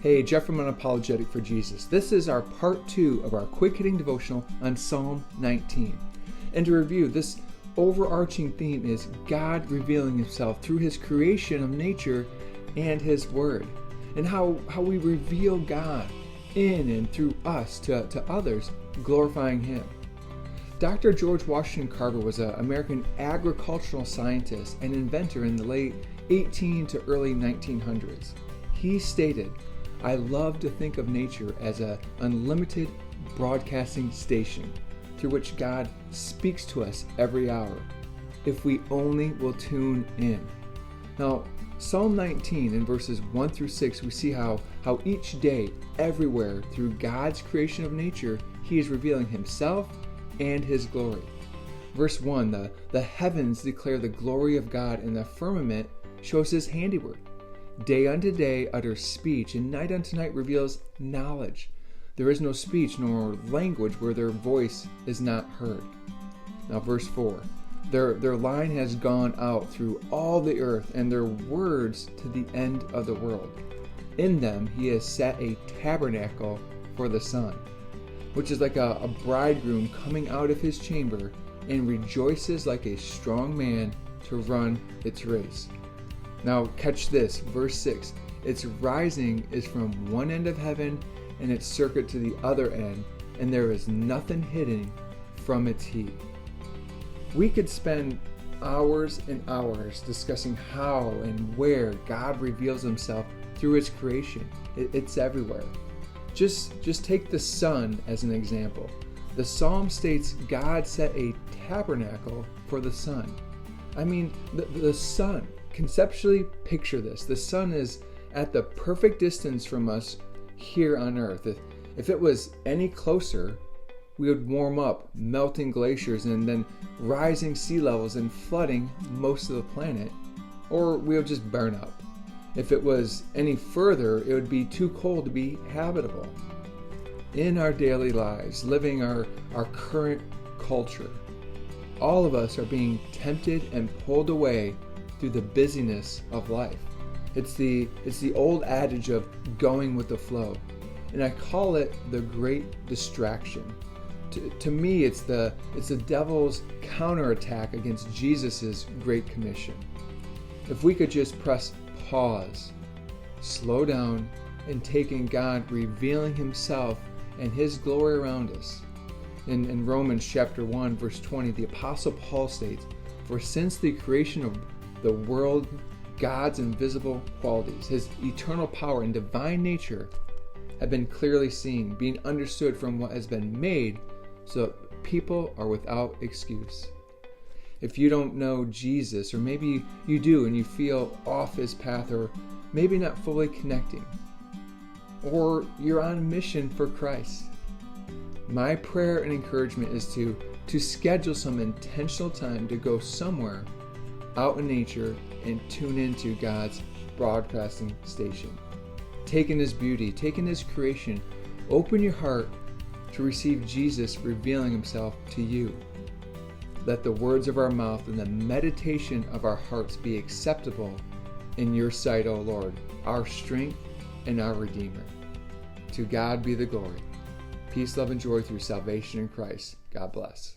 Hey, Jeff from Unapologetic for Jesus. This is our part 2 of our quick hitting devotional on Psalm 19. And to review, this overarching theme is God revealing himself through his creation of nature and his word, and how we reveal God in and through us to others, glorifying him. Dr. George Washington Carver was an American agricultural scientist and inventor in the late 18 to early 1900s. He stated, "I love to think of nature as an unlimited broadcasting station through which God speaks to us every hour, if we only will tune in." Now, Psalm 19 in verses 1 through 6, we see how each day, everywhere, through God's creation of nature, he is revealing himself and his glory. Verse 1, the heavens declare the glory of God, and the firmament shows his handiwork. Day unto day utters speech, and night unto night reveals knowledge. There is no speech nor language where their voice is not heard. Now verse 4, their line has gone out through all the earth, and their words to the end of the world. In them he has set a tabernacle for the sun, which is like a bridegroom coming out of his chamber, and rejoices like a strong man to run its race. Now catch this, verse 6, its rising is from one end of heaven and its circuit to the other end, and there is nothing hidden from its heat. We could spend hours and hours discussing how and where God reveals himself through his creation. It's everywhere. Just take the sun as an example. The psalm states God set a tabernacle for the sun. I mean, the sun. Conceptually picture this. The sun is at the perfect distance from us here on earth. If it was any closer, we would warm up, melting glaciers and then rising sea levels and flooding most of the planet, or we would just burn up. If it was any further, it would be too cold to be habitable. In our daily lives, living our current culture, all of us are being tempted and pulled away through the busyness of life. It's the old adage of going with the flow, and I call it the great distraction. To me, it's the devil's counterattack against Jesus' great commission. If we could just press pause, slow down, and take in God revealing himself and his glory around us. In Romans chapter 1, verse 20, the Apostle Paul states, "For since the creation of the world, God's invisible qualities, his eternal power and divine nature, have been clearly seen, being understood from what has been made, so that people are without excuse." If you don't know Jesus, or maybe you do and you feel off his path, or maybe not fully connecting, or you're on mission for Christ, my prayer and encouragement is to schedule some intentional time to go somewhere out in nature and tune into God's broadcasting station. Take in his beauty, take in his creation, open your heart to receive Jesus revealing himself to you. Let the words of our mouth and the meditation of our hearts be acceptable in your sight, O Lord, our strength and our Redeemer. To God be the glory. Peace, love, and joy through salvation in Christ. God bless.